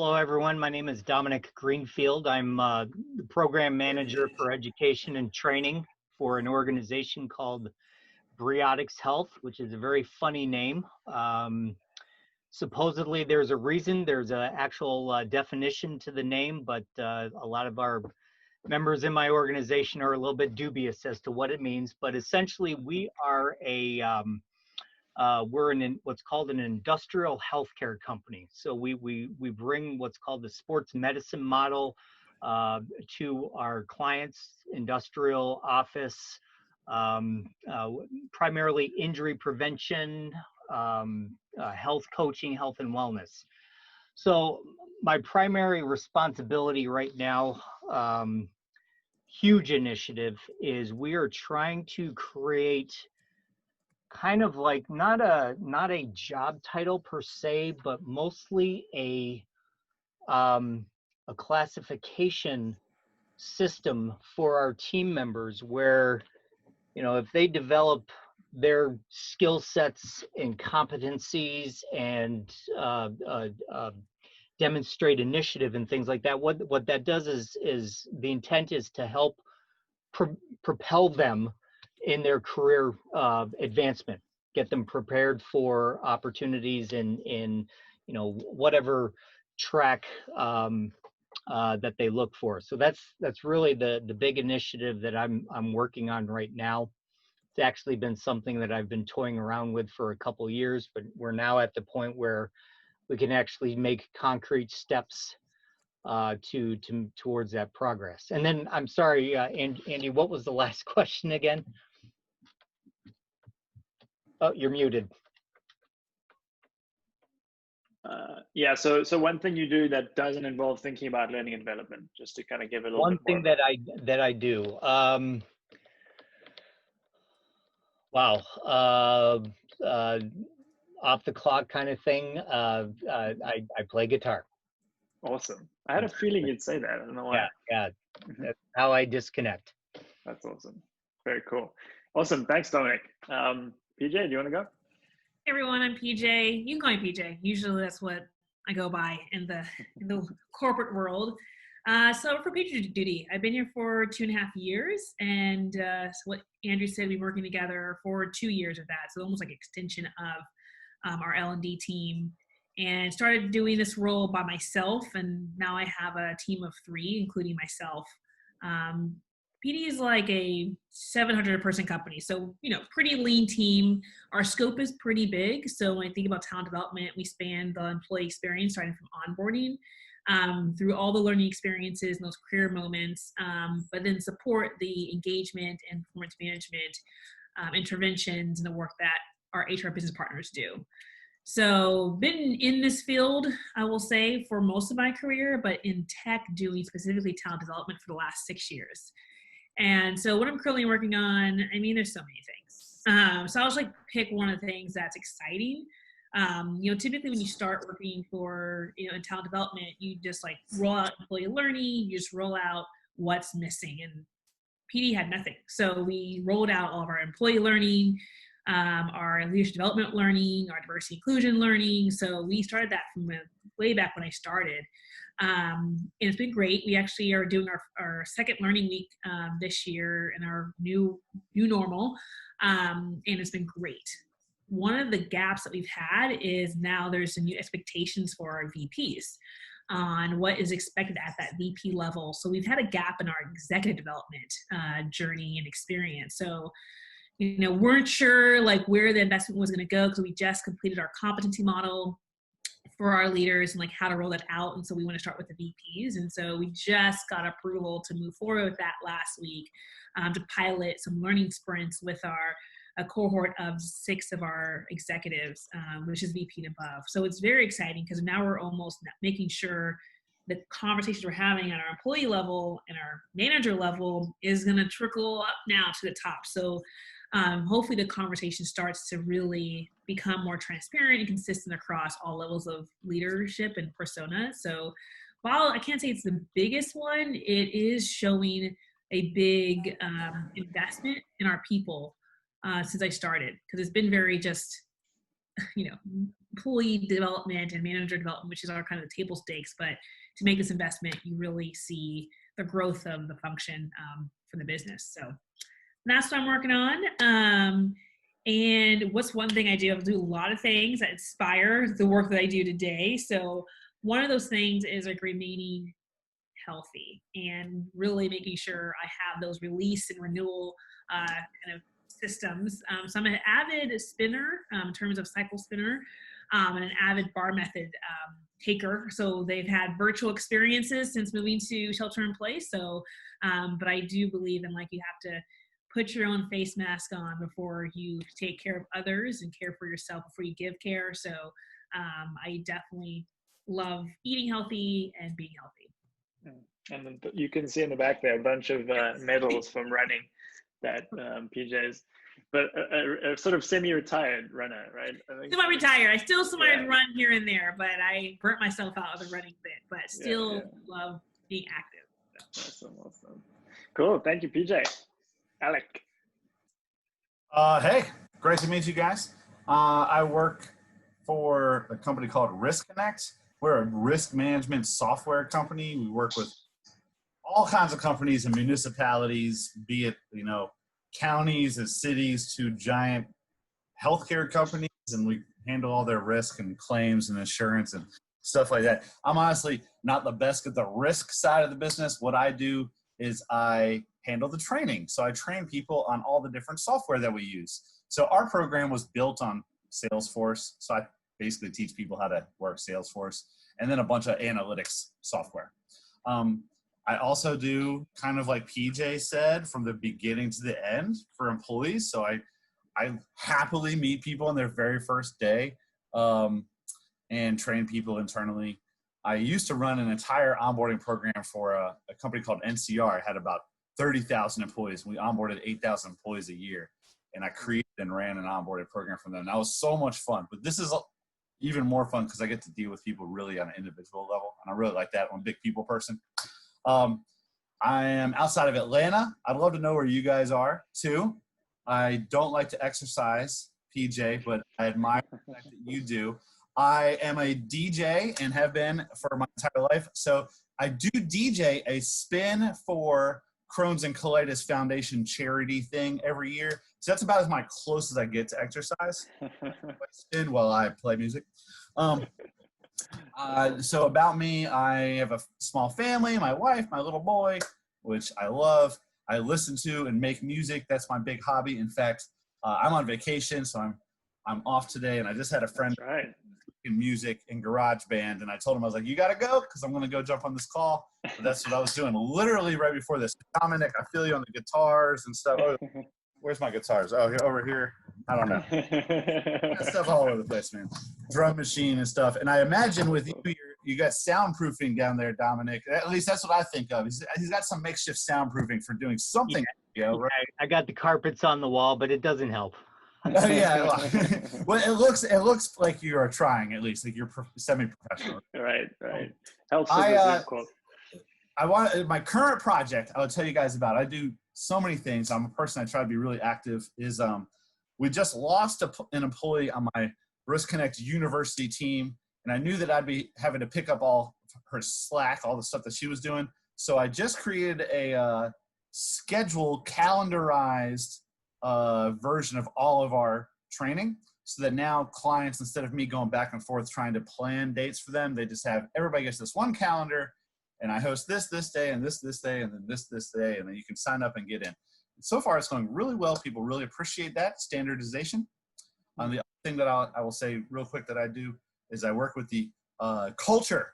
Hello, everyone. My name is Dominic Greenfield. I'm the program manager for education and training for an organization called Briotics Health, which is a very funny name. Supposedly, there's a reason. There's an actual definition to the name, but a lot of our members in my organization are a little bit dubious as to what it means. But essentially, we are we're in what's called an industrial healthcare company. So we bring what's called the sports medicine model to our clients, industrial office, primarily injury prevention, health coaching, health and wellness. So my primary responsibility right now, huge initiative, is we are trying to create kind of like not a job title per se, but mostly a classification system for our team members where, you know, if they develop their skill sets and competencies and demonstrate initiative and things like that, what that does is the intent is to help propel them in their career advancement, get them prepared for opportunities in you know, whatever track that they look for. So that's really the big initiative that I'm working on right now. It's actually been something that I've been toying around with for a couple of years, but we're now at the point where we can actually make concrete steps towards that progress. And then I'm sorry, Andy, what was the last question again? Oh, you're muted. Yeah, so one thing you do that doesn't involve thinking about learning and development, just to kind of give it a little bit more. One thing that I do. Wow. Off the clock kind of thing. I play guitar. Awesome. I had a feeling you'd say that. I don't know why. Yeah. That's how I disconnect. That's awesome. Very cool. Awesome. Thanks, Dominic. PJ, do you want to go? Hey everyone, I'm PJ. You can call me PJ. Usually that's what I go by in the corporate world. So for PagerDuty, I've been here for 2.5 years, and so what Andrew said, we've been working together for 2 years of that. So almost like extension of our L&D team, and started doing this role by myself, and now I have a team of 3, including myself. PD is like a 700-person company, so, you know, pretty lean team. Our scope is pretty big, so when I think about talent development, we span the employee experience, starting from onboarding through all the learning experiences and those career moments, but then support the engagement and performance management interventions and the work that our HR business partners do. So been in this field, I will say, for most of my career, but in tech doing specifically talent development for the last 6 years. And so what I'm currently working on, I mean, there's so many things. So I'll just like pick one of the things that's exciting. You know, typically when you start working for, you know, in talent development, you just like roll out employee learning, you just roll out what's missing. And PD had nothing. So we rolled out all of our employee learning, our leadership development learning, our diversity inclusion learning. So we started that from way back when I started. And it's been great. We actually are doing our second learning week this year in our new normal, and it's been great. One of the gaps that we've had is now there's some new expectations for our VPs on what is expected at that VP level. So we've had a gap in our executive development journey and experience. So, you know, weren't sure like where the investment was going to go because we just completed our competency model for our leaders and like how to roll that out. And so we want to start with the VPs. And so we just got approval to move forward with that last week to pilot some learning sprints with a cohort of 6 of our executives, which is VP and above. So it's very exciting because now we're almost making sure the conversations we're having at our employee level and our manager level is going to trickle up now to the top. So hopefully the conversation starts to really become more transparent and consistent across all levels of leadership and persona. So while I can't say it's the biggest one, it is showing a big investment in our people since I started, because it's been very just employee development and manager development, which is our kind of the table stakes. But to make this investment, you really see the growth of the function for the business. So that's what I'm working on. And what's one thing I do? I do a lot of things that inspire the work that I do today. So one of those things is like remaining healthy and really making sure I have those release and renewal kind of systems. So I'm an avid spinner in terms of cycle spinner, and an avid bar method taker. So they've had virtual experiences since moving to shelter in place. So, but I do believe in, like, you have to put your own face mask on before you take care of others and care for yourself before you give care. So I definitely love eating healthy and being healthy. And then you can see in the back there a bunch of medals from running that PJ's, but a sort of semi-retired runner, right? Semi-retired. I still run here and there, but I burnt myself out of the running bit, but still love being active. So. Awesome. Cool. Thank you, PJ. Alec. Hey, great to meet you guys. I work for a company called Risk Connect. We're a risk management software company. We work with all kinds of companies and municipalities, be it, counties and cities to giant healthcare companies, and we handle all their risk and claims and insurance and stuff like that. I'm honestly not the best at the risk side of the business. What I do is I handle the training. So I train people on all the different software that we use. So our program was built on Salesforce. So I basically teach people how to work Salesforce, and then a bunch of analytics software. I also do, kind of like PJ said, from the beginning to the end for employees. So I happily meet people on their very first day and train people internally. I used to run an entire onboarding program for a company called NCR. I had about 30,000 employees. We onboarded 8,000 employees a year. And I created and ran an onboarding program for them. That was so much fun. But this is even more fun because I get to deal with people really on an individual level. And I really like that. I'm a big people person. I am outside of Atlanta. I'd love to know where you guys are too. I don't like to exercise, PJ, but I admire the fact that you do. I am a DJ and have been for my entire life. So I do DJ a spin for Crohn's and Colitis Foundation charity thing every year. So that's about as close as I get to exercise. I spin while I play music. So about me, I have a small family, my wife, my little boy, which I love. I listen to and make music. That's my big hobby. In fact, I'm on vacation, so I'm off today, and I just had a friend in music in GarageBand, and I told him, I was like, you got to go because I'm going to go jump on this call. But that's what I was doing literally right before this. Dominic, I feel you on the guitars and stuff. Oh, where's my guitars? Oh, over here. I don't know. Got stuff all over the place, man. Drum machine and stuff. And I imagine with you, you got soundproofing down there, Dominic. At least that's what I think of. He's got some makeshift soundproofing for doing something. Yeah, right? I got the carpets on the wall, but it doesn't help. Oh yeah. Well, it looks like you are trying, at least, like you're semi-professional. Right. Helps with the Zoom call. I want my current project. I'll tell you guys about. I do so many things. I'm a person. I try to be really active. We just lost an employee on my Risk Connect University team, and I knew that I'd be having to pick up all her slack, all the stuff that she was doing. So I just created a scheduled, calendarized version of all of our training, so that now clients, instead of me going back and forth trying to plan dates for them, they just have everybody gets this one calendar, and I host this day and this day and then this day, and then you can sign up and get in. So far, it's going really well. People really appreciate that standardization. The other thing that I will say real quick that I do is I work with the culture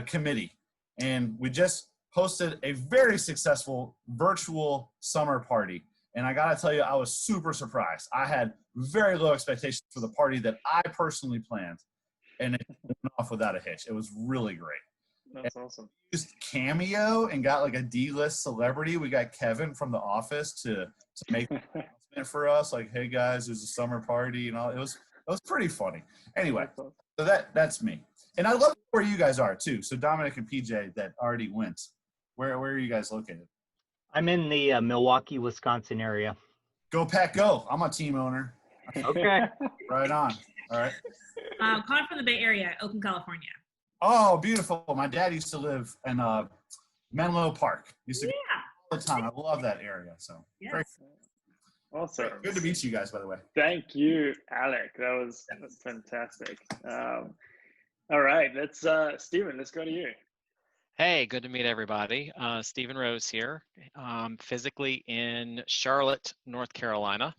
committee, and we just hosted a very successful virtual summer party. And I got to tell you, I was super surprised. I had very low expectations for the party that I personally planned, and it went off without a hitch. It was really great. That's awesome. We used Cameo and got like a D-list celebrity. We got Kevin from The Office to make an announcement for us, like, "Hey guys, there's a summer party," and all. It was pretty funny. Anyway, so that's me, and I love where you guys are too. So Dominic and PJ that already went. Where are you guys located? I'm in the Milwaukee, Wisconsin area. Go Pack, go! I'm a team owner. Okay. Right on. All right. Calling from the Bay Area, Oakland, California. Oh, beautiful. My dad used to live in Menlo Park. Used to go Yeah. all the time. I love that area. So great. Yes. Awesome. Good to meet you guys, by the way. Thank you, Alec. That was fantastic. All right, let's Stephen, let's go to you. Hey, good to meet everybody. Stephen Rose here, physically in Charlotte, North Carolina.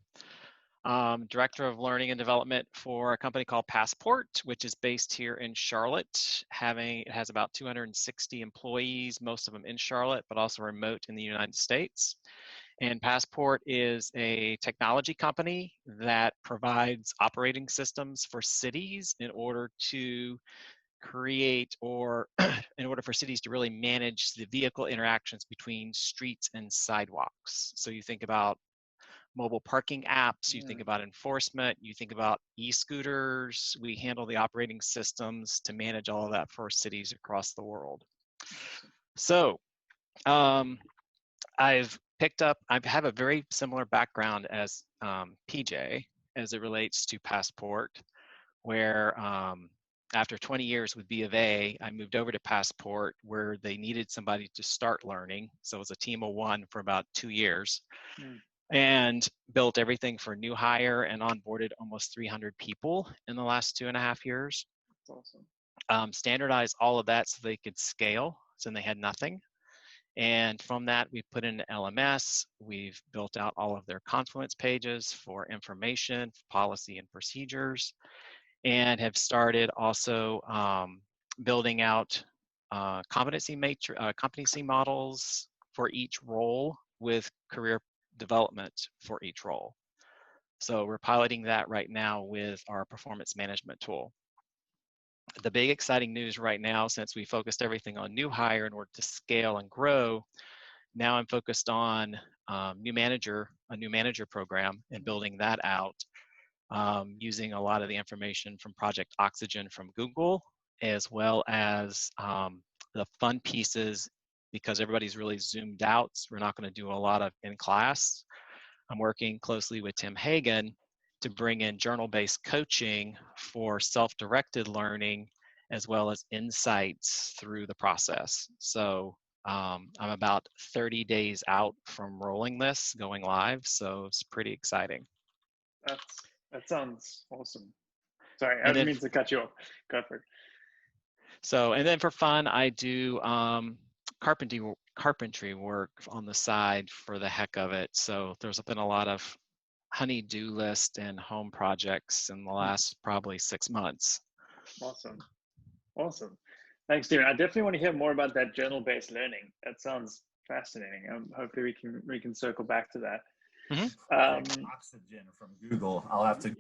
Director of Learning and Development for a company called Passport, which is based here in Charlotte. It has about 260 employees, most of them in Charlotte, but also remote in the United States. And Passport is a technology company that provides operating systems for cities in order to create, or in order for cities to really manage the vehicle interactions between streets and sidewalks. So you think about mobile parking apps, you think about enforcement, you think about e-scooters. We handle the operating systems to manage all of that for cities across the world. So I have a very similar background as PJ as it relates to Passport, where after 20 years with B of A, I moved over to Passport where they needed somebody to start learning. So it was a team of one for about 2 years and built everything for new hire and onboarded almost 300 people in the last 2.5 years. That's awesome. Standardized all of that so they could scale. So they had nothing. And from that, we put in an LMS. We've built out all of their Confluence pages for information, policy, and procedures, and have started also building out competency models for each role with career development for each role. So we're piloting that right now with our performance management tool. The big exciting news right now, since we focused everything on new hire in order to scale and grow, now I'm focused on a new manager program and building that out, using a lot of the information from Project Oxygen from Google, as well as the fun pieces, because everybody's really zoomed out. So we're not going to do a lot of in class. I'm working closely with Tim Hagen to bring in journal-based coaching for self-directed learning, as well as insights through the process. So I'm about 30 days out from rolling this, going live, so it's pretty exciting. That sounds awesome. Sorry, I didn't mean to cut you off. Go for it. So, and then for fun, I do carpentry work on the side for the heck of it. So there's been a lot of honey-do list and home projects in the last probably 6 months. Awesome. Thanks, Stephen. I definitely want to hear more about that journal-based learning. That sounds fascinating. Hopefully we can circle back to that. Oxygen from Google. I'll have to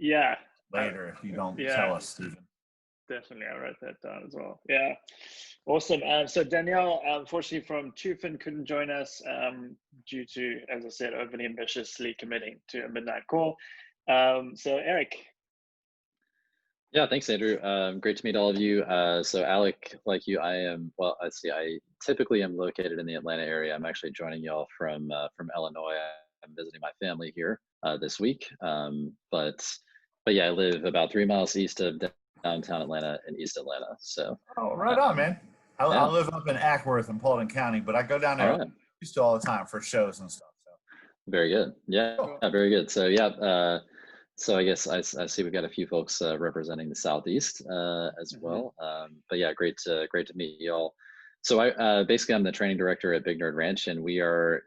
later if you don't tell us, Stephen. Definitely, I'll write that down as well. Yeah, awesome. So Danielle, unfortunately from Tufin, couldn't join us due to, as I said, overly ambitiously committing to a midnight call. So Eric. Yeah, thanks, Andrew. Great to meet all of you. So Alec, like you, I typically am located in the Atlanta area. I'm actually joining y'all from Illinois. I'm visiting my family here this week. But yeah, I live about 3 miles east of downtown Atlanta in East Atlanta. So. Oh, right on, man. I live up in Ackworth in Paulding County, but I go down there used to all the time for shows and stuff. So. Very good. Yeah, very good. So yeah. So I guess I see we've got a few folks representing the Southeast as well. But yeah, great to meet you all. So basically I'm the training director at Big Nerd Ranch, and we are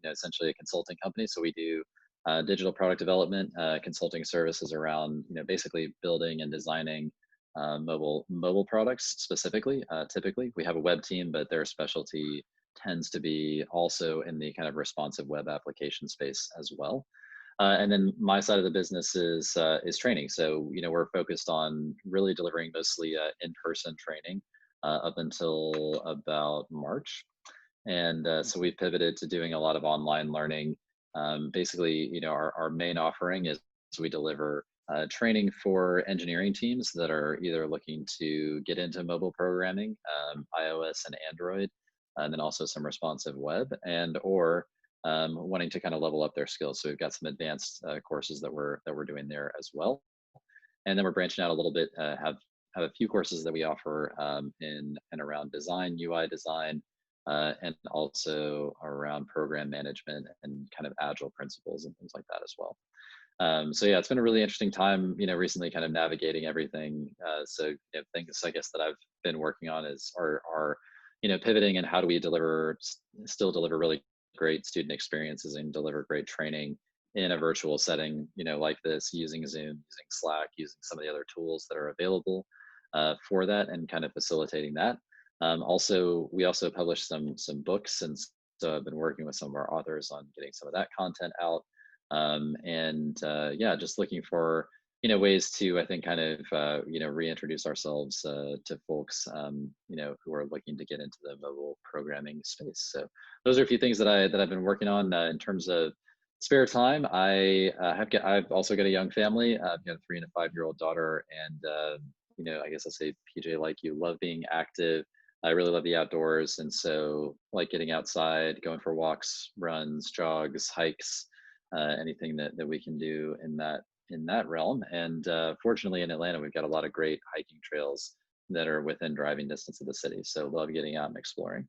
essentially a consulting company. So we do digital product development, consulting services around basically building and designing mobile products specifically. Typically, we have a web team, but their specialty tends to be also in the kind of responsive web application space as well. And then my side of the business is training. So we're focused on really delivering mostly in-person training up until about March, and so we've pivoted to doing a lot of online learning. Basically, our main offering is we deliver training for engineering teams that are either looking to get into mobile programming, iOS and Android, and then also some responsive web, or wanting to kind of level up their skills. So we've got some advanced courses that we're doing there as well. And then we're branching out a little bit, have a few courses that we offer in and around design, UI design, and also around program management and kind of agile principles and things like that as well. So yeah, it's been a really interesting time, recently kind of navigating everything. So things I guess that I've been working on are pivoting and how do we still deliver really great student experiences and deliver great training in a virtual setting, like this, using Zoom, using Slack, using some of the other tools that are available for that, and kind of facilitating that. We also published some books, and so I've been working with some of our authors on getting some of that content out. Yeah, just looking for ways to, I think, kind of reintroduce ourselves to folks who are looking to get into the mobile programming space. So those are a few things that I've been working on in terms of spare time. I've also got a young family. I've got a 3- and a 5-year-old daughter, and I guess I'll say, PJ, like you, love being active. I really love the outdoors, and so like getting outside, going for walks, runs, jogs, hikes, anything that we can do in that realm. And fortunately, in Atlanta, we've got a lot of great hiking trails that are within driving distance of the city. So love getting out and exploring.